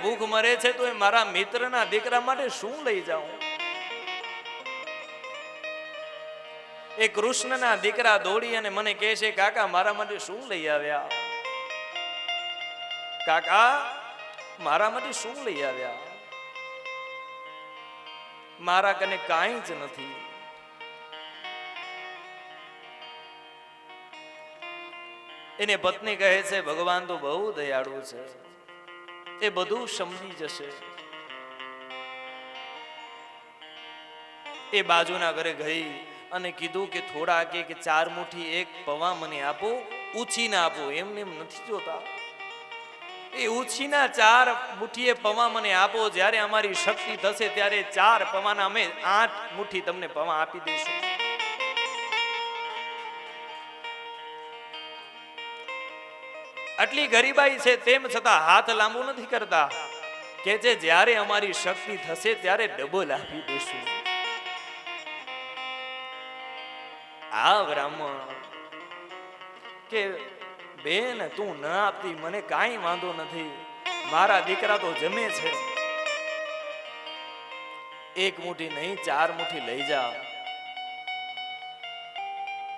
ભૂખ મરે છે તો એ મારા મિત્રના દીકરા માટે શું લઈ જાઉં? એ કૃષ્ણના દીકરા દોડી અને મને કહે છે, કાકા મારા માટે શું લઈ આવ્યા? કાકા મારા માટે શું લઈ આવ્યા? મારા કને કાંઈ જ નથી. એને પત્ની કહે છે, ભગવાન તો બહુ દયાળુ છે, એ બધું સમજી જશે. એ બાજુના ઘરે ગઈ અને કીધું કે થોડા કે 4 મુઠ્ઠી એક પૌવા મને આપો, ઉછીના આપો. એમને એમ નથી જોતા. એ ઉછીના 4 મુઠ્ઠી પૌવા મને આપો. જ્યારે અમારી શક્તિ થશે ત્યારે 4 પૌવાના અમે 8 મુઠ્ઠી તમને પૌવા આપી દઈશું. આટલી ગરીબાઈ છે તેમ છતાં હાથ લાંબુ નથી કરતા. કે છે જ્યારે અમારી શક્તિ થશે ત્યારે ડબલ આપી દઈશું. આ બ્રાહ્મણ કે બેન તું ન આપતી મને કાંઈ વાંધો નથી, મારા દીકરા તો જમે છે. 1 મુઠ્ઠી નહીં 4 મુઠ્ઠી લઈ જા.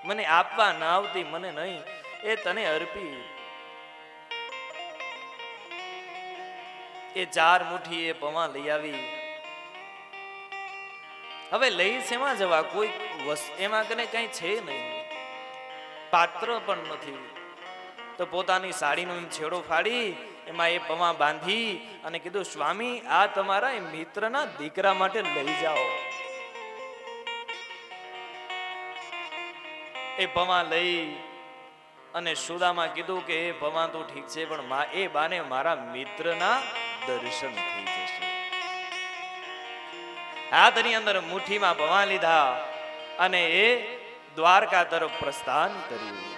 મને આપવા ના આવતી મને નહીં, એ તને અર્પી. એ 4 મુઠ્ઠી એ પૌવા લઈ આવી. હવે લઈ શેમાં જવા? કોઈ એમાં કને કઈ છે નહીં, પાત્ર પણ નથી. તો પોતાની સાડીનો છેડો ફાડી એમાં એ પૌવા બાંધી અને કીધું, સ્વામી આ તમારા એ મિત્રના દીકરા માટે લઈ જાઓ. એ પૌવા લઈ અને સુદામાં કીધું કે એ પૌવા તો ઠીક છે, પણ એ બાને મારા મિત્રના દર્શન થઈ જશે. હાથની અંદર મુઠ્ઠીમાં પૌવા લીધા અને એ દ્વારકા તરફ પ્રસ્થાન કર્યું.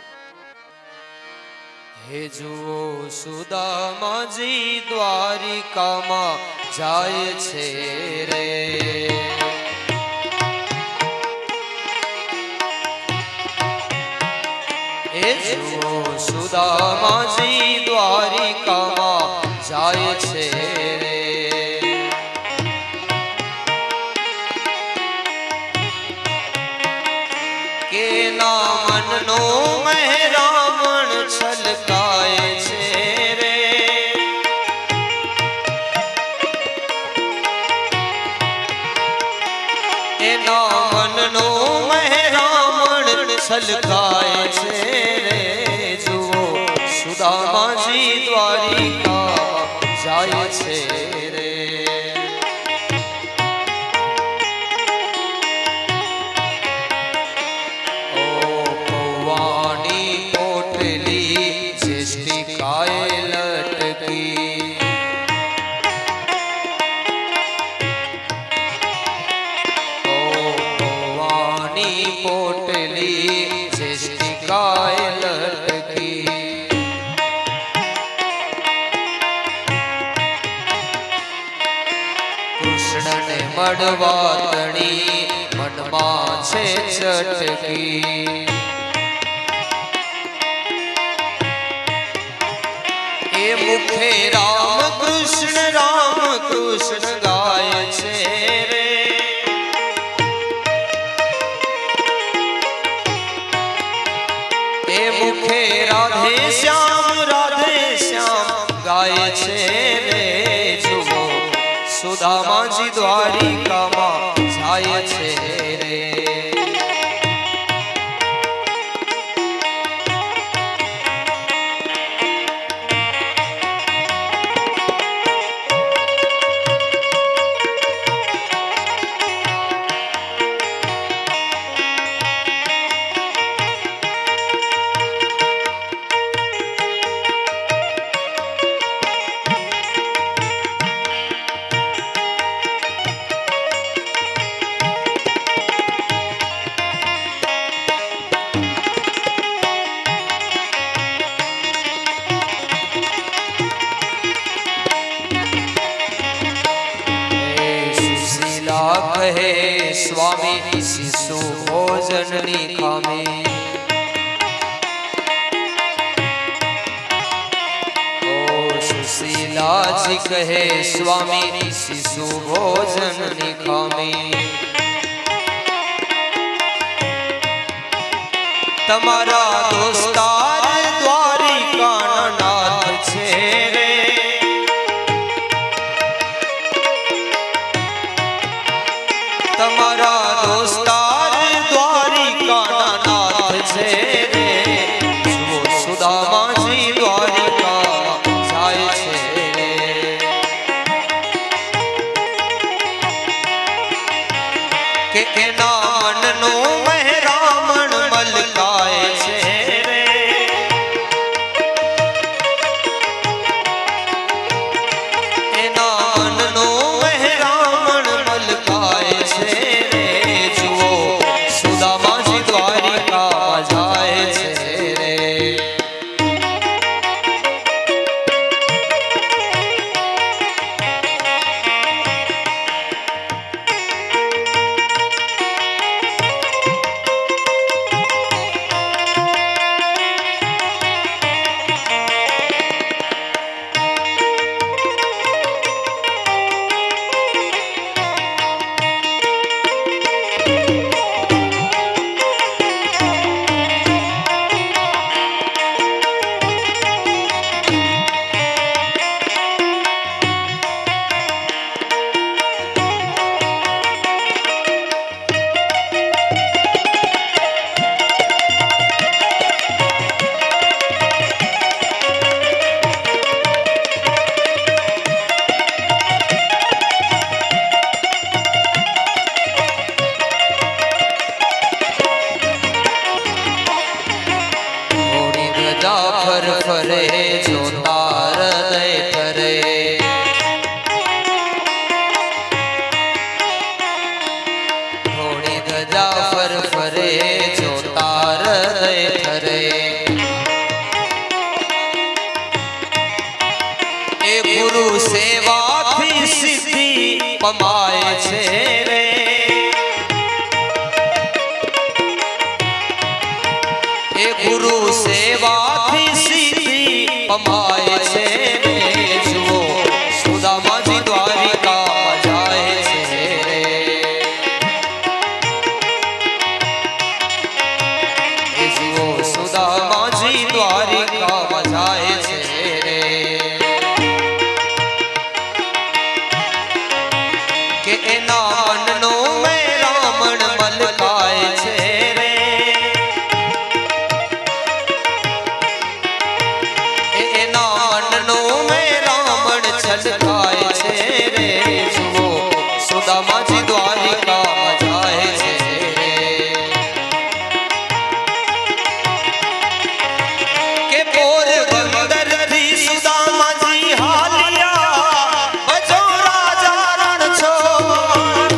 હે જુઓ સુદામાજી દ્વારિકામાં જાય છે રે. હે જુઓ સુદામાજી દ્વારિકામાં જાય છે રે. કે ના મનનો મહેરામણ છલકાય છે રે. એના મનનો મહેરામણ છલકાય છે રે. જુઓ સુદામાજી દ્વારિકા જાય છે રે. કૃષ્ણને મળવા તણી મનમાં છે ચટકી. એ મુખે રામ કૃષ્ણ ગાય છે રે. એ મુખે રાધે શ્યામ ગાય છે રે. જુઓ સુદામાજી દ્વારિકામાં જાય છે રે. કહે સ્વામી શિશુ ભોજનની ખામે. ઓ સુશીલા માજી કહે સ્વામી શિશુ ભોજન ની ખામી તમારા દોસ્તાર દ્વારિકાના નાથ છે રે તમારા દોસ્તાર દ્વારિકાના નાથ છે રે જુઓ સુદામાજી દ્વારિકા જાય છે રે કે એના મનનું મહેરામણ મલકાય છે રે એના મનનું મહેરામણ મલકાય છે રે જુઓ સુદામાજી દ્વારિકામાં જાય છે રે ફર ફરે જોતા હૃદય ઠરે થોડી ધજા ફર ફરે જોતા હૃદય ઠરે એ ગુરુ સેવાથી સિદ્ધિ પમાય છે રે એ ગુરુ સેવાથી સિદ્ધિ પમાય છે રે જુઓ સુદામાજી દ્વારિકામાં જાય છે રે એ જુઓ સુદામાજી દ્વારિકામાં જાય છે રે કે એના મનનો મહેરામણ મલકાય છે રે છલકાય છે રે જુઓ સુદામાજી દ્વારિકામાં જાય છે રે કે પોરબંદરથી સુદામાજી હાલ્યા ભજો રાજા રણછોડ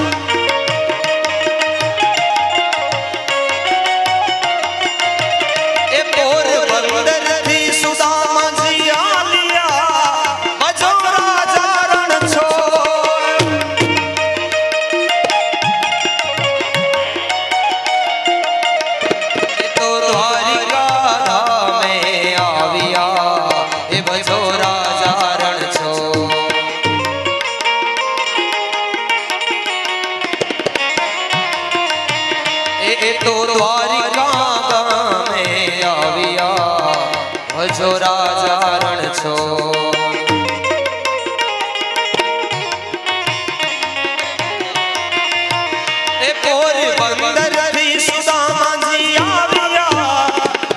એ પોરબંદરથી સુદામાજી હાલ્યા ભજો ભજો રાજા રણછોડ એ પોરબંદરથી સુદામાજી આવ્યા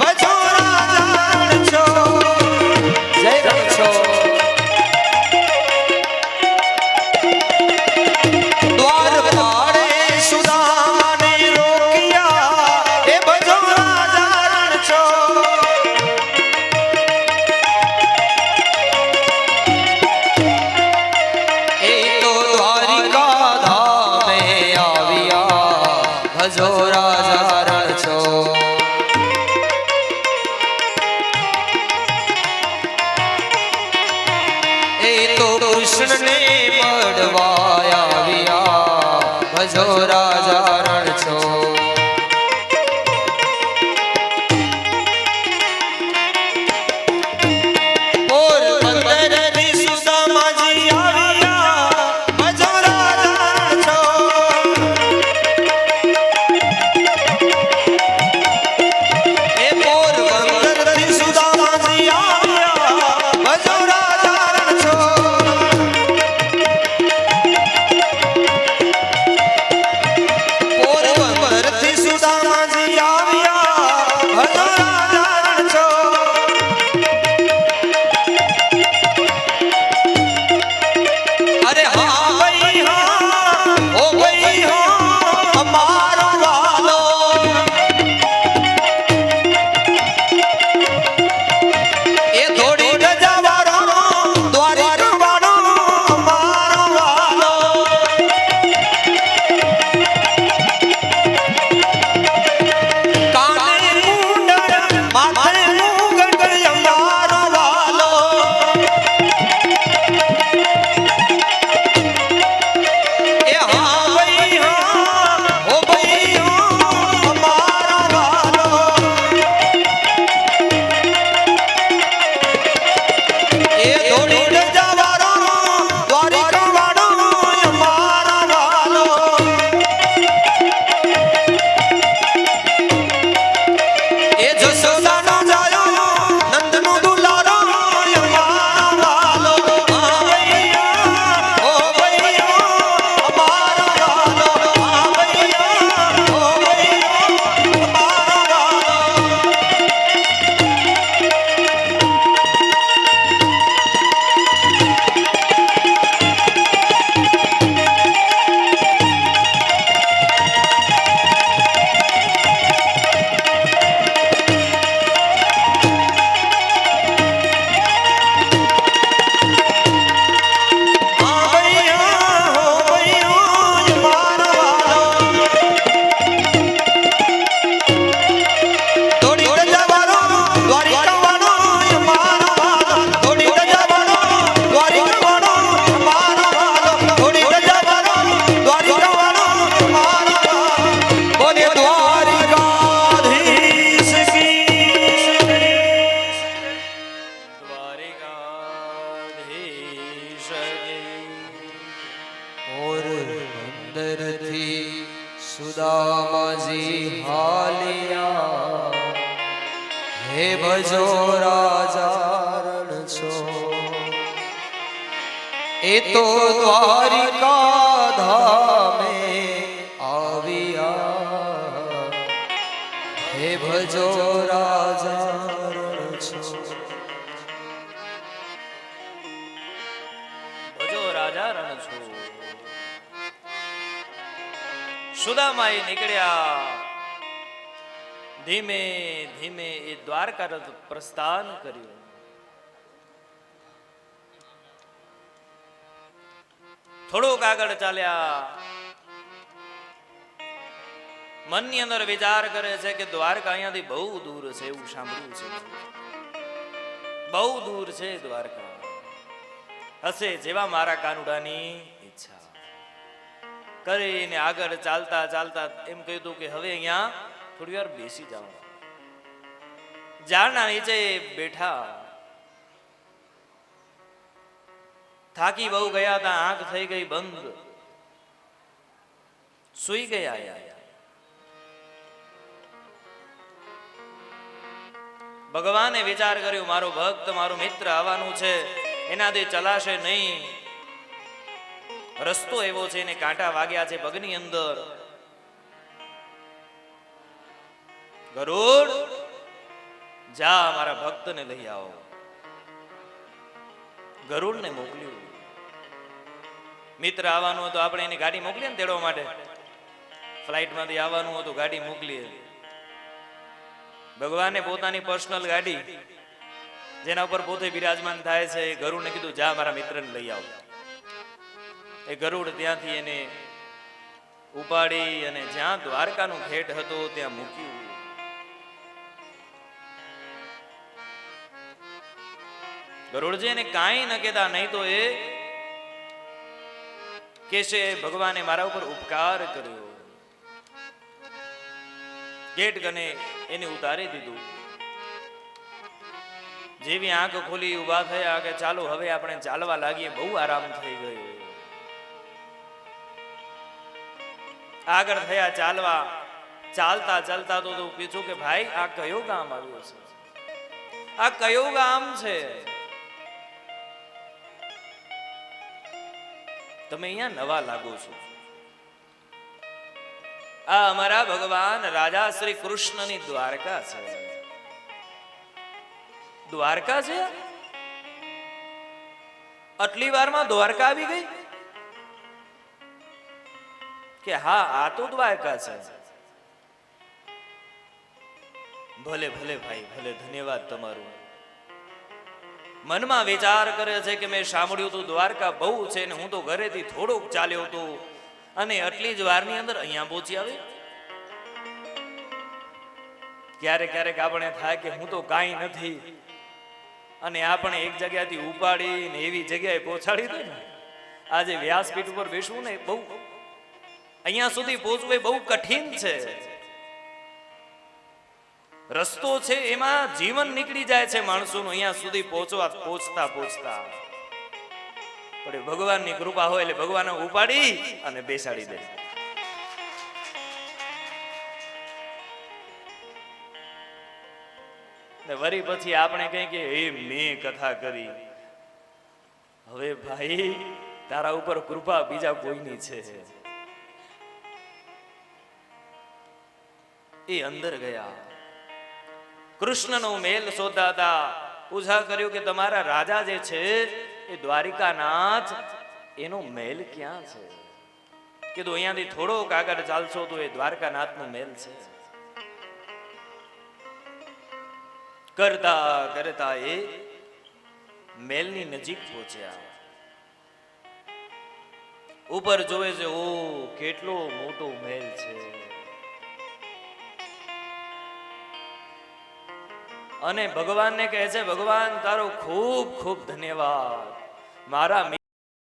ભજો રાજા રણછોડ જય રણછોડ દ્વાર પાડે સુદામાને રોક્યા એ ભજો રાજા રણછોડ ભજો રાજા રણછોડ એ તો કૃષ્ણને મળવા આવ્યા ભજો રાજા રણછોડ પોરબંદરથી સુદામાજી પોરબંદરથી સુદામાજી હાલિયા હે ભજો રાજા રણ છો એ તો દ્વારિકા ધામે આવ્યા હે ભજો રાજા રણ છો ભજો રાજા રણ છો. સુદામાએ નીકળ્યા. ધીમે ધીમે એ દ્વારકા તરફ પ્રસ્થાન કર્યું. થોડોક આગળ ચાલ્યા. મનની અંદર વિચાર કરે છે કે દ્વારકા અહીંયાથી બહુ દૂર છે એવું સાંભળ્યું છે. બહુ દૂર છે દ્વારકા. હશે જેવા મારા કાનુડાની ઈચ્છા કરીને આગળ ચાલતા ચાલતા એમ કહ્યું કે હવે અહીંયા થોડી વાર બેસી જાઓ. ઝાડના નીચે બેઠા. થાકી બહુ ગયા હતા. આંખ થઈ ગઈ બંધ. સુઈ ગયા. ભગવાને વિચાર કર્યો મારો ભક્ત મારો મિત્ર આવવાનું છે, એનાથી ચલાશે નહીં. રસ્તો એવો છે ને કાંટા વાગ્યા છે પગની અંદર. ગરુડ જા મારા ભક્તને લઈ આવો. ગરુડને મોકલ્યું. મિત્ર આવવાનું હતું આપણે એની ગાડી મોકલીએ ને તેડવા માટે. ફ્લાઇટમાંથી આવવાનું હતું ગાડી મોકલીએ. ભગવાને પોતાની પર્સનલ ગાડી જેના ઉપર પોતે બિરાજમાન થાય છે એ ગરુડને કીધું જા મારા મિત્રને લઈ આવો. એ ગરુડ ત્યાંથી એને ઉપાડી અને જ્યાં દ્વારકાનું ઘેટ હતો ત્યાં મૂક્યું. ગરુડજી એને કાંઈ ન કહેતા, નહીં તો એ કહેશે ભગવાને મારા ઉપર ઉપકાર કર્યો. ગેટ કને એને ઉતારી દીધું. જેવી આંખ ખોલી ઊભા થયા કે ચાલો હવે આપણે ચાલવા લાગીએ. બહુ આરામ થઈ ગયો. આગળ થયા ચાલવા. ચાલતા ચાલતા તો પૂછ્યું કે ભાઈ આ કયો ગામ આવ્યો છે? આ કયું ગામ છે? તમે અહીંયા નવા લાગો છો. આ અમારા ભગવાન રાજા શ્રી કૃષ્ણની દ્વારકા છે. દ્વારકા છે? આટલી વારમાં દ્વારકા આવી ગઈ? કે હા આ તો દ્વારકા છે. ભલે ભલે ભાઈ ભલે, ધન્યવાદ તમારું. મનમાં વિચાર કરે છે કે મેં સાંભળ્યું હતું દ્વારકા બહુ છે ને હું તો ઘરેથી થોડોક ચાલ્યો હતો અને આટલી જ વારની અંદર અહીંયા પહોંચી આવી. ક્યારેક ક્યારેક આપણે થાય કે હું તો કાંઈ નથી અને આપણે એક જગ્યાથી ઉપાડીને એવી જગ્યાએ પહોંચાડી દે ને. આજે વ્યાસપીઠ ઉપર બેસવું ને બહુ, અહીંયા સુધી પહોંચવું એ બહુ કઠિન છે. રસ્તો છે એમાં જીવન નીકળી જાય છે માણસોનું અહીંયા સુધી પહોંચતા પહોંચતા. પણ ભગવાનની કૃપા હોય એટલે ભગવાન ઉપાડી અને બેસાડી દે. વરી પછી આપણે કહીએ કે એ મેં કથા કરી. હવે ભાઈ તારા ઉપર કૃપા બીજા કોઈની છે. એ અંદર ગયા. કૃષ્ણનો મેલ શોધતા હતા. પૂછા કર્યું કે તમારા રાજા જે છે એ દ્વારિકાનાથ, એનો મેલ ક્યાં છે? કીધું અહીંયાથી થોડોક આગળ ચાલશો તો એ દ્વારકાનાથનો મેલ છે. કરતા કરતા એ મેલની નજીક પહોંચ્યા. ઉપર જોવે છે, ઓ કેટલો મોટો મેલ છે. અને ભગવાનને કહે છે ભગવાન તારો ખૂબ ખૂબ ધન્યવાદ. મારા